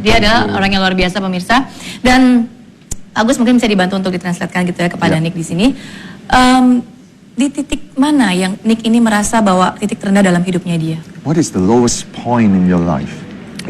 Dia adalah orang yang luar biasa, pemirsa. Dan Agus mungkin bisa dibantu untuk ditranslatekan gitu ya kepada Nick di sini. Di titik mana yang Nick ini merasa bahwa titik terendah dalam hidupnya dia? What is the lowest point in your life?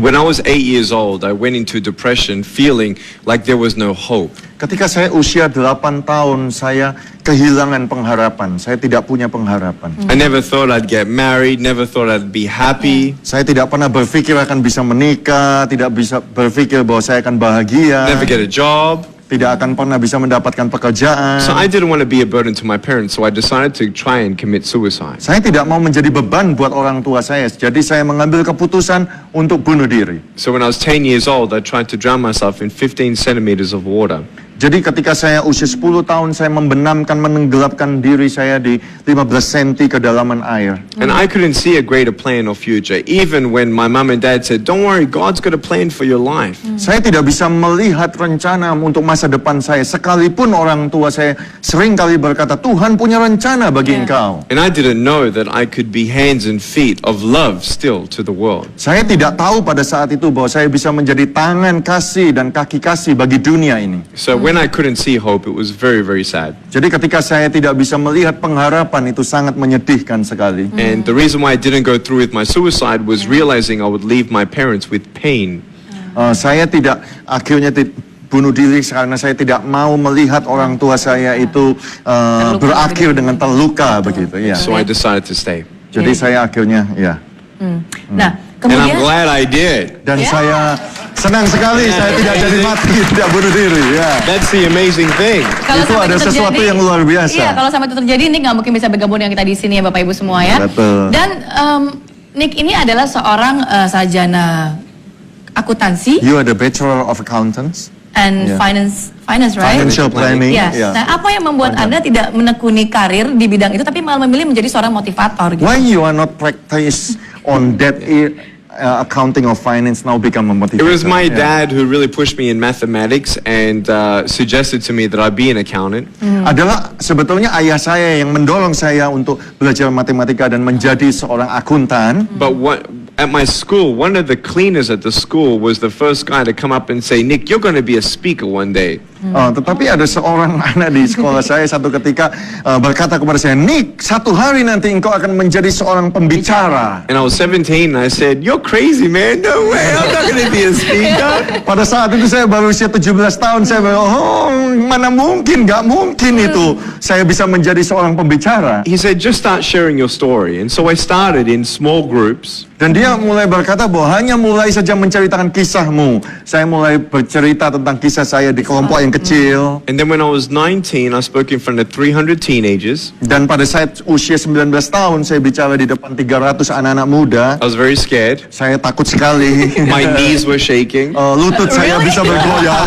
When I was 8 years old, I went into depression feeling like there was no hope. Ketika saya usia 8 tahun, saya kehilangan pengharapan. Saya tidak punya pengharapan. I never thought I'd get married, never thought I'd be happy. Saya tidak pernah berpikir akan bisa menikah, tidak bisa berpikir bahwa saya akan bahagia. Never get a job. Tidak akan pernah bisa mendapatkan pekerjaan. So I didn't want to be a burden to my parents, so I decided to try and commit suicide. Saya tidak mau menjadi beban buat orang tua saya, jadi saya mengambil keputusan untuk bunuh diri. So when I was 10 years old, I tried to drown myself in 15 centimeters of water. Jadi ketika saya usia 10 tahun, saya membenamkan, menenggelamkan diri saya di 15 cm kedalaman air. And I couldn't see a greater plan or future, even when my mom and dad said, don't worry, God's got a plan for your life. Saya tidak bisa melihat rencana untuk masa depan saya, sekalipun orang tua saya sering kali berkata, Tuhan punya rencana bagi engkau. And I didn't know that I could be hands and feet of love still to the world. Saya tidak tahu pada saat itu bahwa saya bisa menjadi tangan kasih dan kaki kasih bagi dunia ini. So when I couldn't see hope, it was very, very sad. Jadi ketika saya tidak bisa melihat pengharapan, itu sangat menyedihkan sekali. And the reason why I didn't go through with my suicide was realizing I would leave my parents with pain. Saya tidak akhirnya bunuh diri karena saya tidak mau melihat orang tua saya itu berakhir dengan terluka begitu. Ya. So I decided to stay. Jadi saya akhirnya Nah, And I'm kemudian glad I did. dan saya senang sekali saya tidak jadi mati, tidak bunuh diri. Ya. That's the amazing thing. kalau Itu sampai ada sesuatu yang luar biasa. Iya, kalau sampai itu terjadi, Nick nggak mungkin bisa bergabung dengan kita di sini ya Bapak Ibu semua ya. Betul. Dan Nick ini adalah seorang sarjana akuntansi You are the Bachelor of Accountants, and finance, right? Financial Planning. Yes. Yeah. Nah, apa yang membuat Anda tidak menekuni karir di bidang itu, tapi malah memilih menjadi seorang motivator gitu? Why you are not practice on that accounting or finance now become a motivator? It was my Yeah. dad who really pushed me in mathematics and suggested to me that I be an accountant. Adalah sebetulnya ayah saya yang mendorong saya untuk belajar matematika dan menjadi seorang akuntan. But at my school, one of the cleaners at the school was the first guy to come up and say, Nick, you're going to be a speaker one day. Tetapi ada seorang anak di sekolah saya satu ketika berkata kepada saya, Nick, satu hari nanti engkau akan menjadi seorang pembicara. And I was 17 and I said, you're crazy, man. No way, I'm not going to be a speaker. Pada saat itu saya baru usia 17 tahun, saya bilang, mana mungkin, gak mungkin itu saya bisa menjadi seorang pembicara. He said, just start sharing your story. And so I started in small groups. Dan dia mulai berkata bahwa hanya mulai saja menceritakan kisahmu. Saya mulai bercerita tentang kisah saya di kelompok yang kecil. And then when I was 19, I spoke in front of 300 teenagers. Dan pada saat usia 19 tahun, saya bicara di depan 300 anak-anak muda. I was very scared. Saya takut sekali. My knees were shaking. Lutut saya bisa bergoyang.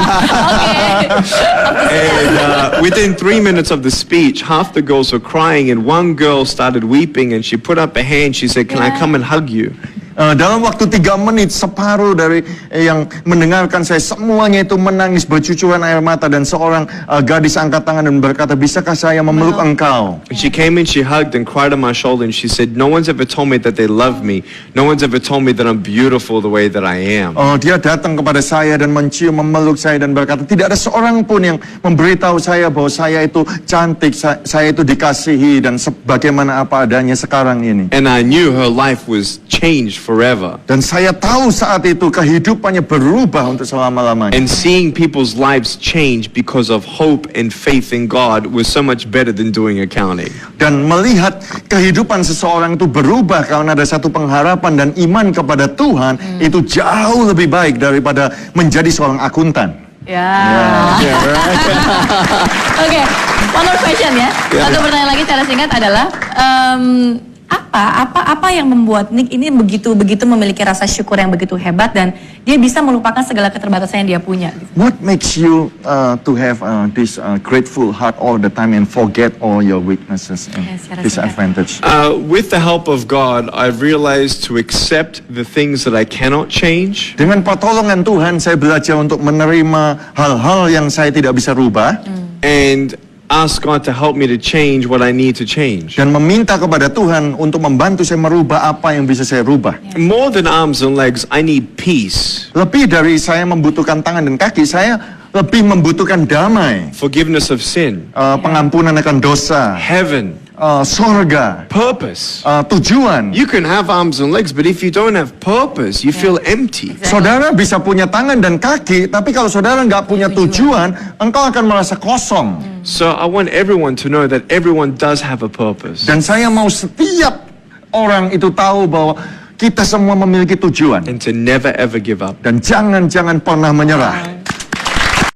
And within 3 minutes of the speech, half the girls were crying and one girl started weeping and she put up a hand. She said, can I come and hug you? Dalam waktu 3 menit, separuh dari yang mendengarkan saya, semuanya itu menangis bercucuran air mata. Dan seorang gadis angkat tangan dan berkata, bisakah saya memeluk engkau? And she came in, she hugged and cried on my shoulder and she said, no one's ever told me that they love me. No one's ever told me that I'm beautiful the way that I am. Dia datang kepada saya dan mencium, memeluk saya dan berkata, tidak ada seorang pun yang memberitahu saya bahwa saya itu cantik, saya itu dikasihi dan sebagaimana apa adanya sekarang ini. And I knew her life was changed forever. Dan saya tahu saat itu kehidupannya berubah untuk selama-lamanya. And seeing people's lives change because of hope and faith in God was so much better than doing accounting. Dan melihat kehidupan seseorang itu berubah karena ada satu pengharapan dan iman kepada Tuhan, itu jauh lebih baik daripada menjadi seorang akuntan. Oke, one more question ya. Satu pertanyaan lagi secara singkat adalah apa yang membuat Nick ini begitu memiliki rasa syukur yang begitu hebat dan dia bisa melupakan segala keterbatasan yang dia punya? What makes you to have this grateful heart all the time and forget all your weaknesses and disadvantage? With the help of God, I've realized to accept the things that I cannot change. Dengan pertolongan Tuhan, saya belajar untuk menerima hal-hal yang saya tidak bisa rubah. And ask God to help me to change what I need to change. Dan meminta kepada Tuhan untuk membantu saya merubah apa yang bisa saya rubah. More than arms and legs, I need peace, Lebih dari saya membutuhkan tangan dan kaki, saya lebih membutuhkan damai, forgiveness of sin, pengampunan akan dosa, heaven, surga, purpose. tujuan. You can have arms and legs, but if you don't have purpose, you feel empty. Saudara bisa punya tangan dan kaki, tapi kalau saudara nggak punya tujuan, engkau akan merasa kosong. So I want everyone to know that everyone does have a purpose. Dan saya mau setiap orang itu tahu bahwa kita semua memiliki tujuan. And to never ever give up. Dan jangan pernah menyerah.